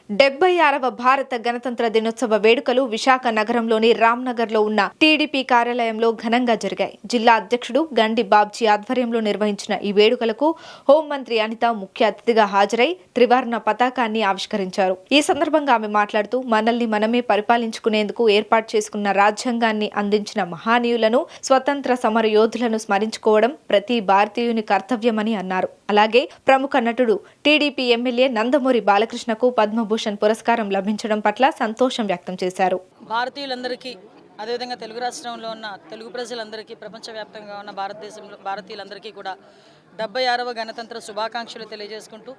76వ భారత గణతంత్ర దినోత్సవ వేడుకలు విశాఖ నగరంలోని రామ్నగర్లో ఉన్న టీడీపీ కార్యాలయంలో ఘనంగా జరిగాయి. జిల్లా అధ్యక్షుడు గండి బాబ్జీ ఆధ్వర్యంలో నిర్వహించిన ఈ వేడుకలకు హోంమంత్రి అనిత ముఖ్య అతిథిగా హాజరై త్రివర్ణ పతాకాన్ని ఆవిష్కరించారు. ఈ సందర్భంగా ఆమె మాట్లాడుతూ మనల్ని మనమే పరిపాలించుకునేందుకు ఏర్పాటు చేసుకున్న రాజ్యాంగాన్ని అందించిన మహానీయులను, స్వతంత్ర సమర యోధులను స్మరించుకోవడం ప్రతి భారతీయుని కర్తవ్యమని అన్నారు. అలాగే ప్రముఖ నటుడు టీడీపీ ఎమ్మెల్యే నందమూరి బాలకృష్ణకు పద్మభూషణ్ పురస్కారం లభించడం పట్ల సంతోషం వ్యక్తం చేశారు. భారతీయులందరికీ, అదేవిధంగా తెలుగు రాష్ట్రంలో ఉన్న తెలుగు ప్రజలందరికీ, ప్రపంచవ్యాప్తంగా ఉన్న భారతదేశంలో భారతీయులందరికీ కూడా 76వ గణతంత్ర శుభాకాంక్షలు తెలియజేసుకుంటూ,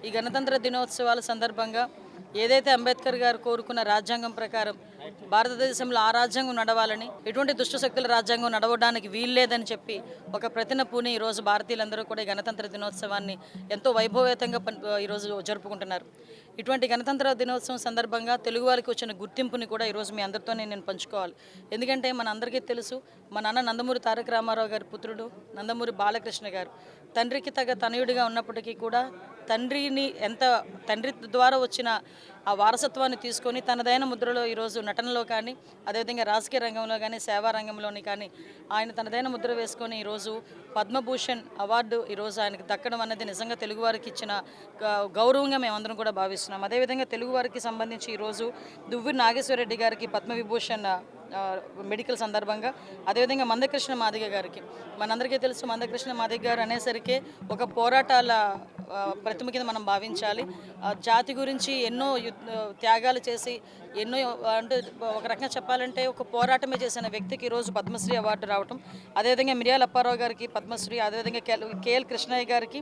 ఈ గణతంత్ర దినోత్సవాల సందర్భంగా ఏదైతే అంబేద్కర్ గారు కోరుకున్న రాజ్యాంగం ప్రకారం భారతదేశంలో ఆ రాజ్యాంగం నడవాలని, ఎటువంటి దుష్టశక్తుల రాజ్యాంగం నడవడానికి వీల్లేదని చెప్పి ఒక ప్రతిన పూని ఈరోజు భారతీయులందరూ కూడా ఈ గణతంత్ర దినోత్సవాన్ని ఎంతో వైభవేతంగా ఈరోజు జరుపుకుంటున్నారు. ఇటువంటి గణతంత్ర దినోత్సవం సందర్భంగా తెలుగు వారికి వచ్చిన గుర్తింపుని కూడా ఈరోజు మీ అందరితోనే నేను పంచుకోవాలి. ఎందుకంటే మన అందరికీ తెలుసు, మా నాన్న నందమూరి తారక రామారావు గారి పుత్రుడు నందమూరి బాలకృష్ణ గారు తండ్రికి తగ్గ తనయుడిగా ఉన్నప్పటికీ కూడా తండ్రి ద్వారా వచ్చిన ఆ వారసత్వాన్ని తీసుకొని తనదైన ముద్రలో ఈరోజు నటనలో కానీ, అదేవిధంగా రాజకీయ రంగంలో కానీ, సేవా రంగంలోని కానీ ఆయన తనదైన ముద్ర వేసుకొని ఈరోజు పద్మభూషణ్ అవార్డు ఈరోజు ఆయనకు దక్కడం అనేది నిజంగా తెలుగువారికి ఇచ్చిన గౌరవంగా మేమందరం కూడా భావిస్తున్నాం. అదేవిధంగా తెలుగువారికి సంబంధించి ఈరోజు దువ్వూరి నాగేశ్వరరెడ్డి గారికి పద్మవిభూషణ్ మెడికల్ సందర్భంగా, అదేవిధంగా మందకృష్ణ మాదిగ గారికి, మనందరికీ తెలుసు మందకృష్ణ మాదిగ గారు అనేసరికి ఒక పోరాటాల ప్రతిమ కింద మనం భావించాలి. జాతి గురించి ఎన్నో త్యాగాలు చేసి, ఎన్నో అంటే ఒక రకంగా చెప్పాలంటే ఒక పోరాటమే చేసిన వ్యక్తికి ఈరోజు పద్మశ్రీ అవార్డు రావటం, అదేవిధంగా మిరియాల అప్పారావు గారికి పద్మశ్రీ, అదేవిధంగా కేఎల్ కృష్ణయ్య గారికి,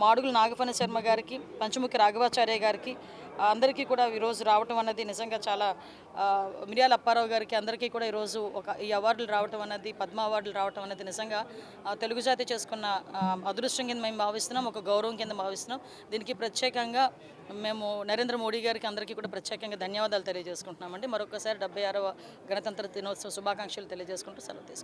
మాడుగుల నాగఫణి శర్మ గారికి, పంచముఖి రాఘవాచార్య గారికి అందరికీ కూడా ఈరోజు రావటం అన్నది నిజంగా చాలా, మిరియాల అప్పారావు గారికి అందరికీ కూడా ఈరోజు ఈ అవార్డులు రావటం అన్నది, పద్మ అవార్డులు రావటం అన్నది నిజంగా తెలుగు జాతి చేసుకున్న అదృష్టం కింద మేము భావిస్తున్నాం, ఒక గౌరవం కింద భావిస్తున్నాం. దీనికి ప్రత్యేకంగా మేము నరేంద్ర మోడీ గారికి అందరికీ కూడా ప్రత్యేకంగా ధన్యవాదాలు తెలియజేసుకుంటున్నామండి. మరొకసారి 76వ గణతంత్ర దినోత్సవ శుభాకాంక్షలు తెలియజేసుకుంటూ సెలవు తీసుకుంటాం.